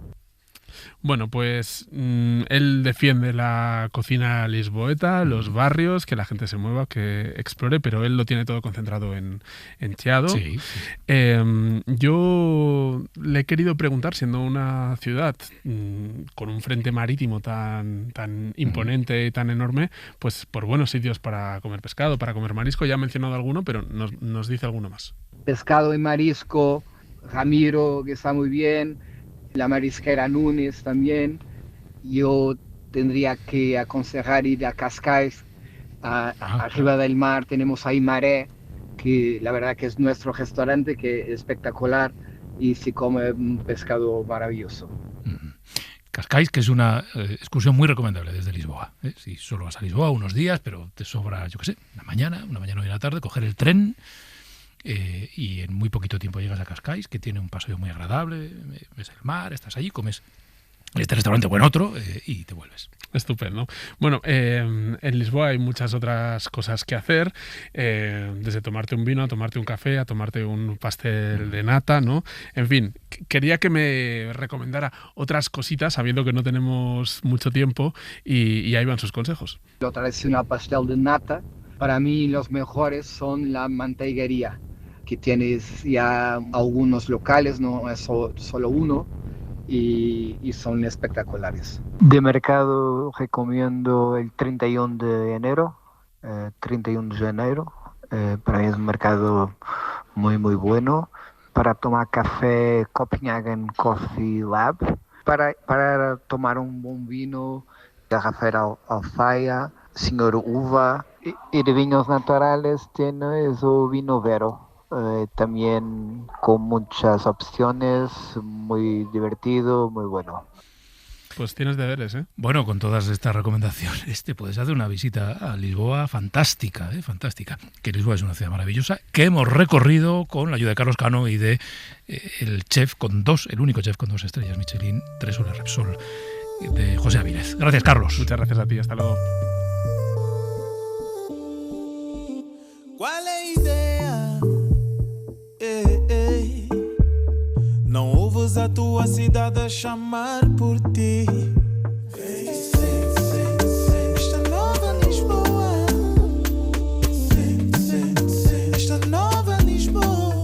Bueno, pues él defiende la cocina lisboeta, los barrios, que la gente se mueva, que explore, pero él lo tiene todo concentrado en Chiado. Sí. Yo le he querido preguntar, siendo una ciudad con un frente marítimo tan imponente y tan enorme, pues por buenos sitios para comer pescado, para comer marisco. Ya ha mencionado alguno, pero nos dice alguno más. Pescado y marisco, Ramiro, que está muy bien. La marisquera Núñez también. Yo tendría que aconsejar ir a Cascais, arriba del mar tenemos ahí Maré, que la verdad que es nuestro restaurante, que es espectacular y se come un pescado maravilloso. Cascais, que es una excursión muy recomendable desde Lisboa. Si solo vas a Lisboa unos días, pero te sobra, yo qué sé, una mañana y una tarde, coger el tren. Y en muy poquito tiempo llegas a Cascais, que tiene un paseo muy agradable, ves el mar, estás allí, comes en este restaurante o en otro y te vuelves. Estupendo. Bueno, en Lisboa hay muchas otras cosas que hacer, desde tomarte un vino, a tomarte un café, a tomarte un pastel de nata, ¿no? En fin, quería que me recomendara otras cositas, sabiendo que no tenemos mucho tiempo, y ahí van sus consejos. Lo tradicional pastel de nata, para mí los mejores son la manteiguería, que tienes ya algunos locales, no es solo uno, y son espectaculares. De mercado recomiendo el 31 de enero, para mí es un mercado muy muy para tomar café Copenhagen Coffee Lab, para tomar un buen vino, Garrafeira Alfaia, Senhor Uva, y de vinos naturales tiene eso vino Vero. También con muchas opciones, muy divertido, muy bueno. Pues tienes deberes, ¿eh? Bueno, con todas estas recomendaciones te puedes hacer una visita a Lisboa fantástica, fantástica. Que Lisboa es una ciudad maravillosa que hemos recorrido con la ayuda de Carlos Cano y de el único chef con 2 estrellas Michelin, 3 soles Repsol, de José Avilés. Gracias, Carlos. Muchas gracias a ti, hasta luego. Qual é a ideia? Não ouves a tua cidade a chamar por ti. Esta nova Lisboa. Esta nova Lisboa.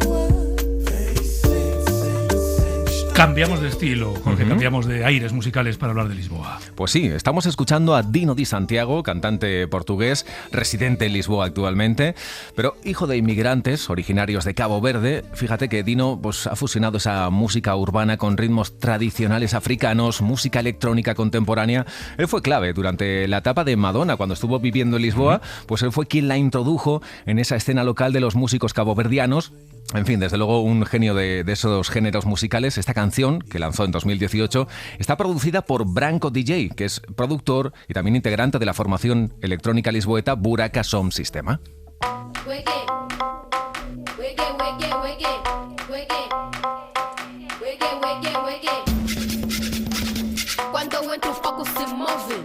Cambiamos de estilo, Jorge, cambiamos de aires musicales para hablar de Lisboa. Pues sí, estamos escuchando a Dino Di Santiago, cantante portugués, residente en Lisboa actualmente, pero hijo de inmigrantes originarios de Cabo Verde. Fíjate que Dino pues, ha fusionado esa música urbana con ritmos tradicionales africanos, música electrónica contemporánea. Él fue clave durante la etapa de Madonna, cuando estuvo viviendo en Lisboa, pues él fue quien la introdujo en esa escena local de los músicos caboverdianos. En fin, desde luego un genio de esos géneros musicales. Esta canción, que lanzó en 2018, está producida por Branco DJ, que es productor y también integrante de la formación electrónica lisboeta Buraka Sound Systema. Quando entro o foco se move,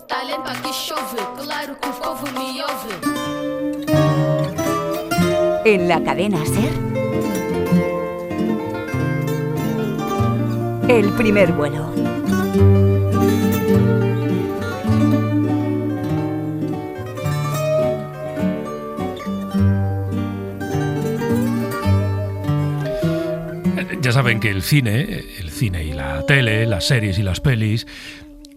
talento aqui chove, claro que o povo me ouve. En la cadena SER, El primer vuelo. Ya saben que el cine y la tele, las series y las pelis,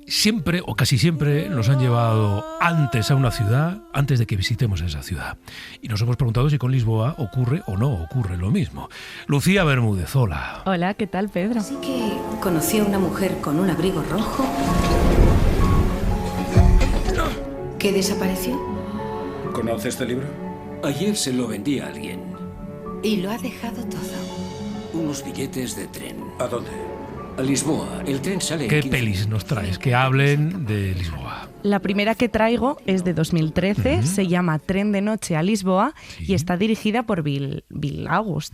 siempre o casi siempre nos han llevado antes a una ciudad, antes de que visitemos esa ciudad. Y nos hemos preguntado si con Lisboa ocurre o no ocurre lo mismo. Lucía Bermúdez, hola. Hola, ¿qué tal, Pedro? Así que conocí a una mujer con un abrigo rojo que desapareció. ¿Conoce este libro? Ayer se lo vendí a alguien. Y lo ha dejado todo. Unos billetes de tren. ¿A dónde? A Lisboa. El tren sale en ¿Qué 15 pelis nos traes que hablen de Lisboa? La primera que traigo es de 2013, se llama Tren de noche a Lisboa y está dirigida por Bill August.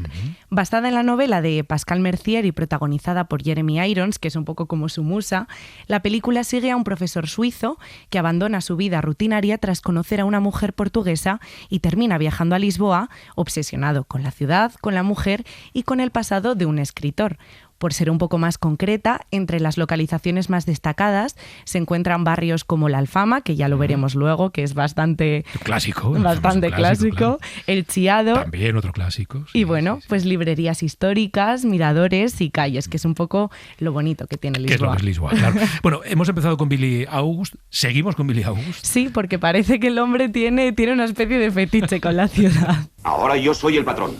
Basada en la novela de Pascal Mercier y protagonizada por Jeremy Irons, que es un poco como su musa, la película sigue a un profesor suizo que abandona su vida rutinaria tras conocer a una mujer portuguesa y termina viajando a Lisboa, obsesionado con la ciudad, con la mujer y con el pasado de un escritor. Por ser un poco más concreta, entre las localizaciones más destacadas se encuentran barrios como La Alfama, que ya lo veremos luego, que es bastante clásico, clásico, El Chiado. También otro clásico. Sí, y bueno, pues librerías históricas, miradores y calles, que es un poco lo bonito que tiene Lisboa. ¿Qué es lo que es Lisboa? Claro. Bueno, hemos empezado con Billy August, seguimos con Billy August. Sí, porque parece que el hombre tiene una especie de fetiche con la ciudad. Ahora yo soy el patrón.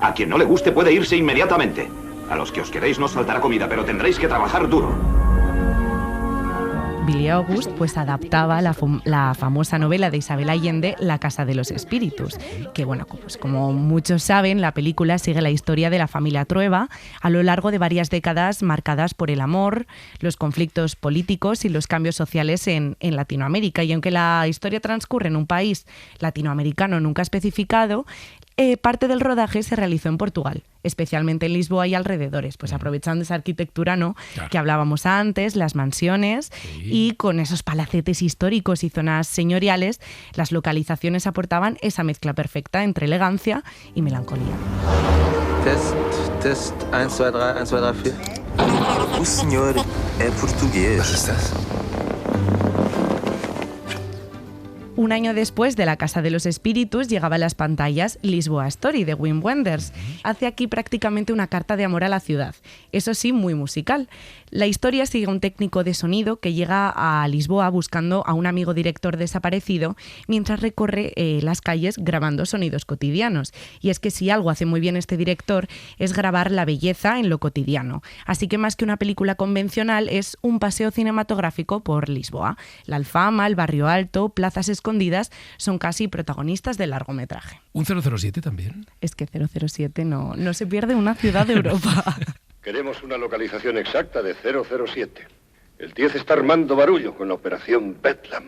A quien no le guste puede irse inmediatamente. A los que os quedéis no os faltará comida, pero tendréis que trabajar duro. Billy August pues adaptaba la famosa novela de Isabel Allende, La Casa de los Espíritus, que bueno, pues como muchos saben, la película sigue la historia de la familia Trueba a lo largo de varias décadas marcadas por el amor, los conflictos políticos y los cambios sociales en Latinoamérica. Y aunque la historia transcurre en un país latinoamericano nunca especificado, parte del rodaje se realizó en Portugal, especialmente en Lisboa y alrededores, pues aprovechando esa arquitectura, ¿no?, claro, que hablábamos antes, las mansiones, y con esos palacetes históricos y zonas señoriales, las localizaciones aportaban esa mezcla perfecta entre elegancia y melancolía. Test, 1, 2, 3, 1, 2, 3, 4. O senhor é português. Un año después de La Casa de los Espíritus llegaba a las pantallas Lisboa Story de Wim Wenders. Hace aquí prácticamente una carta de amor a la ciudad, eso sí, muy musical. La historia sigue a un técnico de sonido que llega a Lisboa buscando a un amigo director desaparecido mientras recorre las calles grabando sonidos cotidianos. Y es que si algo hace muy bien este director es grabar la belleza en lo cotidiano. Así que más que una película convencional es un paseo cinematográfico por Lisboa. La Alfama, el Barrio Alto, plazas escondidas son casi protagonistas del largometraje. ¿Un 007 también? Es que 007 no se pierde una ciudad de Europa. Queremos una localización exacta de 007. El 10 está armando barullo con la operación Bedlam.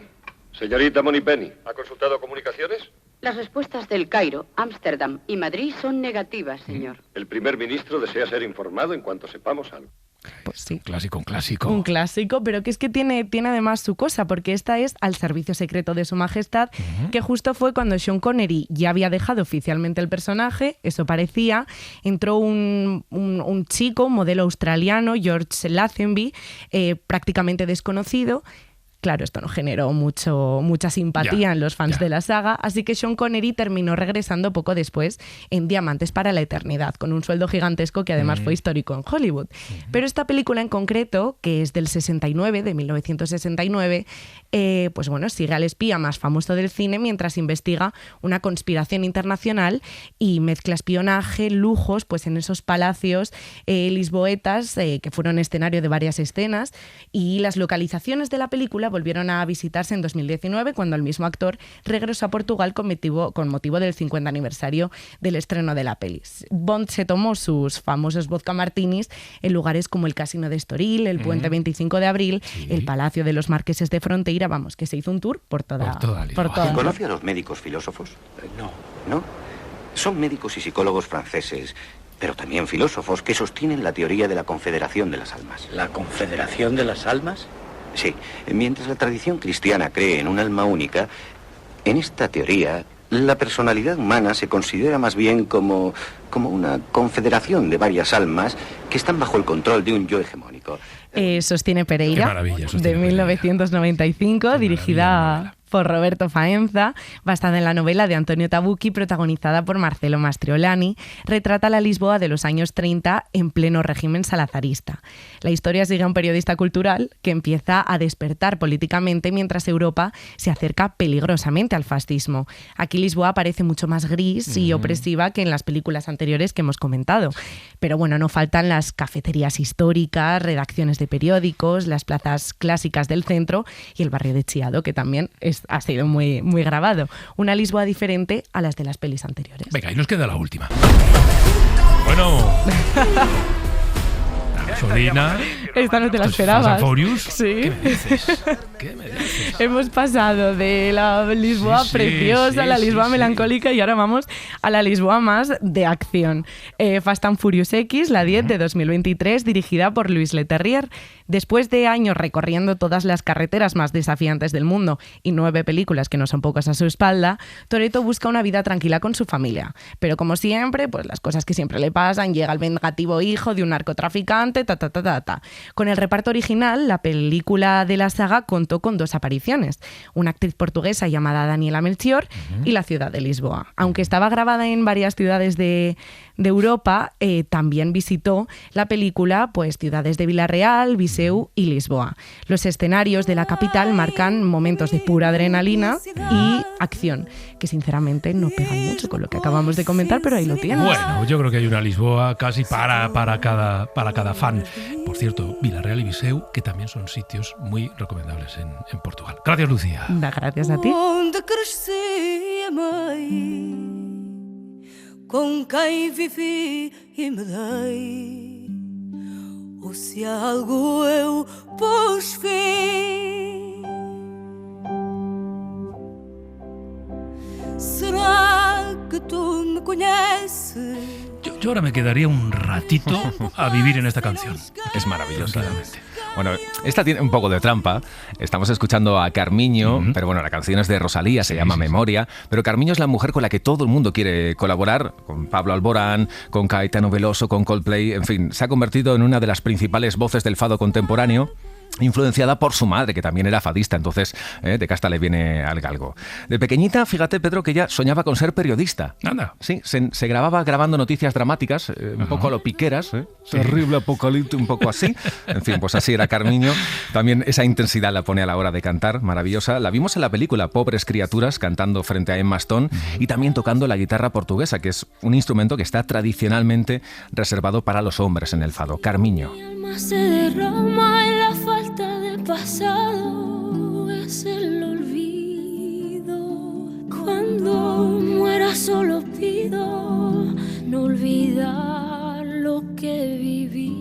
Señorita Moneypenny, ¿ha consultado comunicaciones? Las respuestas del Cairo, Ámsterdam y Madrid son negativas, señor. El primer ministro desea ser informado en cuanto sepamos algo. Pues sí. Un clásico. Un clásico, pero que es que tiene además su cosa, porque esta es Al servicio secreto de su majestad, que justo fue cuando Sean Connery ya había dejado oficialmente el personaje, eso parecía, entró un chico, un modelo australiano, George Lazenby, prácticamente desconocido. Claro, esto no generó mucha simpatía en los fans de la saga, así que Sean Connery terminó regresando poco después en Diamantes para la eternidad, con un sueldo gigantesco que además fue histórico en Hollywood. Pero esta película en concreto, que es del 69, de 1969, pues bueno, sigue al espía más famoso del cine mientras investiga una conspiración internacional y mezcla espionaje, lujos, pues en esos palacios lisboetas que fueron escenario de varias escenas, y las localizaciones de la película volvieron a visitarse en 2019 cuando el mismo actor regresó a Portugal con motivo del 50 aniversario del estreno de la peli. Bond se tomó sus famosos vodka martinis en lugares como el Casino de Estoril, el Puente 25 de Abril, el Palacio de los Marqueses de Fronteira, vamos, que se hizo un tour por toda Lisboa. ¿Conoce a los médicos filósofos? ¿No? Son médicos y psicólogos franceses, pero también filósofos que sostienen la teoría de la Confederación de las Almas. ¿La Confederación de las Almas? Sí, mientras la tradición cristiana cree en un alma única, en esta teoría la personalidad humana se considera más bien como una confederación de varias almas que están bajo el control de un yo hegemónico. Sostiene Pereira, de 1995, dirigida por Roberto Faenza, basada en la novela de Antonio Tabucchi, protagonizada por Marcelo Mastroianni, retrata la Lisboa de los años 30 en pleno régimen salazarista. La historia sigue a un periodista cultural que empieza a despertar políticamente mientras Europa se acerca peligrosamente al fascismo. Aquí Lisboa parece mucho más gris y opresiva que en las películas anteriores que hemos comentado. Pero bueno, no faltan las cafeterías históricas, redacciones de periódicos, las plazas clásicas del centro y el barrio de Chiado, que también ha sido muy, muy grabado. Una Lisboa diferente a las de las pelis anteriores. Venga, y nos queda la última. Bueno. Gasolina. Esta no te la esperabas. Sí. ¿Qué me dices? Hemos pasado de la Lisboa preciosa a la Lisboa melancólica y ahora vamos a la Lisboa más de acción. Fast and Furious X, la 10 de 2023, dirigida por Louis Leterrier. Después de años recorriendo todas las carreteras más desafiantes del mundo y 9 películas que no son pocas a su espalda, Toretto busca una vida tranquila con su familia. Pero como siempre, pues las cosas que siempre le pasan, llega el vengativo hijo de un narcotraficante, Con el reparto original, la película de la saga contó con 2 apariciones, una actriz portuguesa llamada Daniela Melchior y la ciudad de Lisboa. Aunque estaba grabada en varias ciudades de Europa, también visitó la película pues ciudades de Vila-real, Viseu y Lisboa. Los escenarios de la capital marcan momentos de pura adrenalina y acción, que sinceramente no pegan mucho con lo que acabamos de comentar, pero ahí lo tienes. Bueno, yo creo que hay una Lisboa casi para cada fan. Por cierto, Vila-real y Viseu, que también son sitios muy recomendables en Portugal. Gracias, Lucía. Gracias a ti. Com quem vivi e me dei, ou se algo eu pus fim. Será que tú me conheces? Yo ahora me quedaría un ratito a vivir en esta canción. Es maravillosa. Bueno, esta tiene un poco de trampa. Estamos escuchando a Carmiño, pero bueno, la canción es de Rosalía, se llama Memoria, pero Carmiño es la mujer con la que todo el mundo quiere colaborar, con Pablo Alborán, con Caetano Veloso, con Coldplay, en fin, se ha convertido en una de las principales voces del fado contemporáneo, influenciada por su madre, que también era fadista, entonces de casta le viene al galgo. De pequeñita, fíjate, Pedro, que ella soñaba con ser periodista. Anda. Sí, se grababa grabando noticias dramáticas, un poco a lo Piqueras, terrible apocalipsis, un poco así. En fin, pues así era Carmiño. También esa intensidad la pone a la hora de cantar, maravillosa. La vimos en la película Pobres Criaturas, cantando frente a Emma Stone y también tocando la guitarra portuguesa, que es un instrumento que está tradicionalmente reservado para los hombres en el fado. Carmiño. Se derrama en la falta de pasado, es el olvido. Cuando muera solo pido no olvidar lo que viví.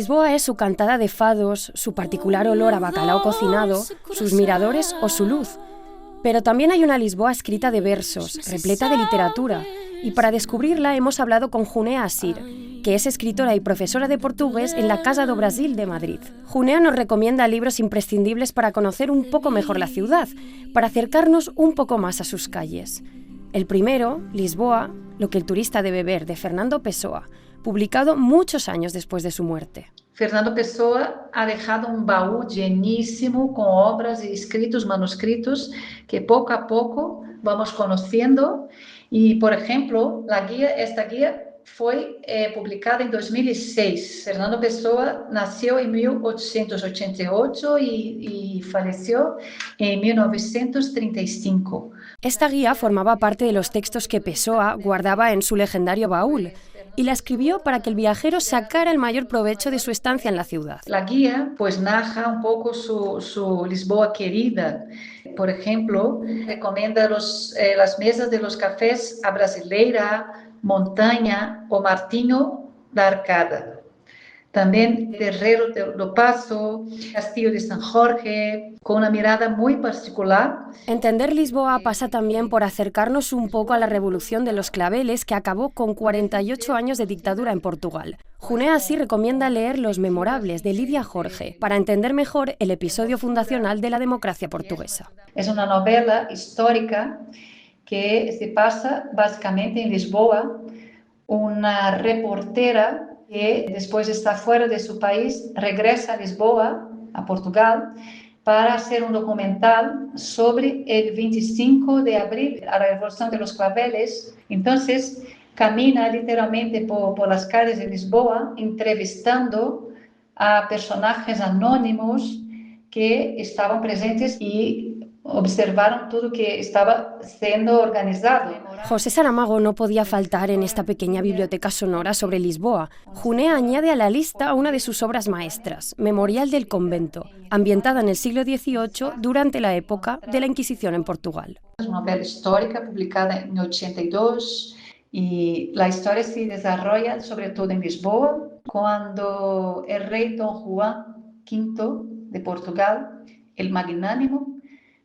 Lisboa es su cantada de fados, su particular olor a bacalao cocinado, sus miradores o su luz. Pero también hay una Lisboa escrita de versos, repleta de literatura, y para descubrirla hemos hablado con Junea Asir, que es escritora y profesora de portugués en la Casa do Brasil de Madrid. Junea nos recomienda libros imprescindibles para conocer un poco mejor la ciudad, para acercarnos un poco más a sus calles. El primero, Lisboa, lo que el turista debe ver, de Fernando Pessoa, publicado muchos años después de su muerte. Fernando Pessoa ha dejado un baúl llenísimo con obras y escritos, manuscritos, que poco a poco vamos conociendo. Y, por ejemplo, esta guía fue publicada en 2006. Fernando Pessoa nació en 1888 y falleció en 1935. Esta guía formaba parte de los textos que Pessoa guardaba en su legendario baúl y la escribió para que el viajero sacara el mayor provecho de su estancia en la ciudad. La guía pues narra un poco su Lisboa querida. Por ejemplo, recomienda las mesas de los cafés à brasileira, Montaña o Martinho da Arcada. También Terreiro do Paso, Castillo de San Jorge, con una mirada muy particular. Entender Lisboa pasa también por acercarnos un poco a la revolución de los claveles que acabó con 48 años de dictadura en Portugal. Junea Asir recomienda leer Los Memorables de Lidia Jorge para entender mejor el episodio fundacional de la democracia portuguesa. Es una novela histórica que se pasa básicamente en Lisboa. Una reportera que después está fuera de su país, regresa a Lisboa, a Portugal, para hacer un documental sobre el 25 de abril, la Revolución de los Claveles. Entonces, camina literalmente por las calles de Lisboa, entrevistando a personajes anónimos que estaban presentes y observaron todo que estaba siendo organizado. José Saramago no podía faltar en esta pequeña biblioteca sonora sobre Lisboa. Junea añade a la lista una de sus obras maestras, Memorial del Convento, ambientada en el siglo XVIII durante la época de la Inquisición en Portugal. Es una novela histórica publicada en 82 y la historia se desarrolla sobre todo en Lisboa, cuando el rey Don Juan V de Portugal, el magnánimo,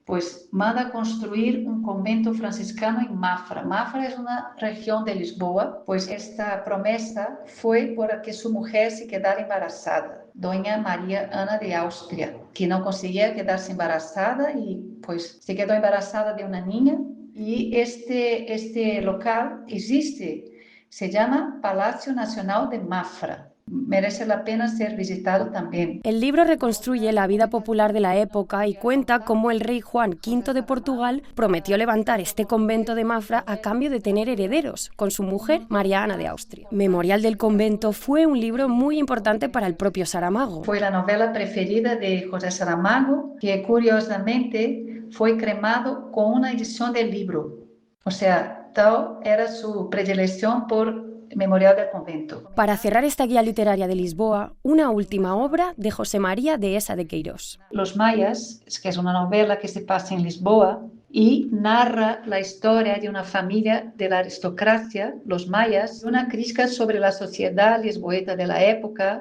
pues manda construir un convento franciscano en Mafra. Mafra es una región de Lisboa, pues esta promesa fue para que su mujer se quedara embarazada, doña María Ana de Austria, que no conseguía quedarse embarazada y pues se quedó embarazada de una niña. Y este local existe, se llama Palacio Nacional de Mafra. Merece la pena ser visitado también. El libro reconstruye la vida popular de la época y cuenta cómo el rey Juan V de Portugal prometió levantar este convento de Mafra a cambio de tener herederos, con su mujer María Ana de Austria. Memorial del Convento fue un libro muy importante para el propio Saramago. Fue la novela preferida de José Saramago, que curiosamente fue cremado con una edición del libro. O sea, tal era su predilección por Memorial del Convento. Para cerrar esta guía literaria de Lisboa, una última obra de José María Dehesa de Queiroz. Los Mayas, que es una novela que se pasa en Lisboa y narra la historia de una familia de la aristocracia, los Mayas, una crítica sobre la sociedad lisboeta de la época,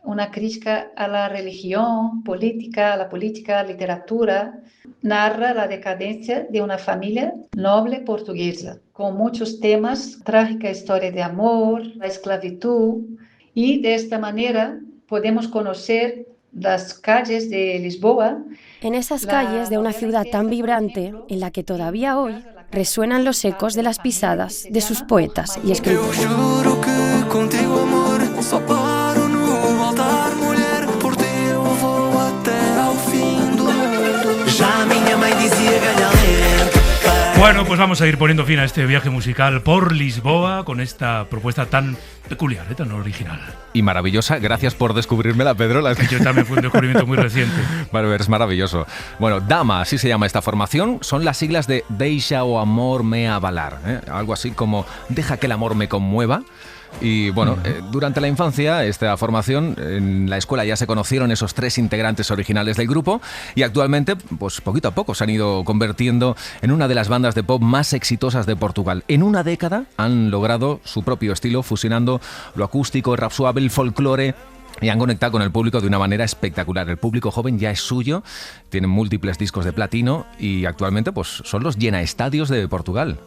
una crítica a la religión, a la política, literatura. Narra la decadencia de una familia noble portuguesa, con muchos temas, trágica historia de amor, la esclavitud, y de esta manera podemos conocer las calles de Lisboa. En esas calles de una ciudad tan vibrante, en la que todavía hoy resuenan los ecos de las pisadas de sus poetas y escritores. Bueno, pues vamos a ir poniendo fin a este viaje musical por Lisboa con esta propuesta tan peculiar, tan original. Y maravillosa. Gracias por descubrírmela, Pedro. Yo también fue un descubrimiento muy reciente. Bueno, es maravilloso. Bueno, Dama, así se llama esta formación. Son las siglas de Deixa o Amor Me Avalar. Algo así como Deja que el amor me conmueva. Y bueno, durante la infancia, esta formación, en la escuela ya se conocieron esos 3 integrantes originales del grupo y actualmente, pues poquito a poco se han ido convirtiendo en una de las bandas de pop más exitosas de Portugal. En una década han logrado su propio estilo, fusionando lo acústico, el rap suave, el folclore Y han conectado con el público de una manera espectacular. El público joven ya es suyo, tienen múltiples discos de platino y actualmente pues, son los llenaestadios de Portugal.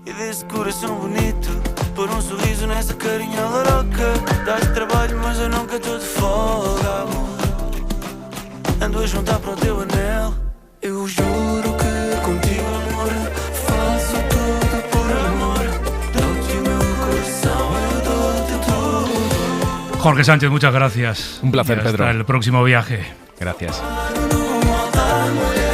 E desse coração bonito, por sorriso nessa carinha louca. Dás trabalho, mas eu nunca tô de folga, amor. Ando a juntar para o teu anel. Eu juro que contigo, amor, faço tudo por amor. Dou-te o meu coração, eu dou-te tudo. Jorge Sánchez, muchas gracias. Un placer, y hasta Pedro. el próximo viaje. Gracias. Não há mulher.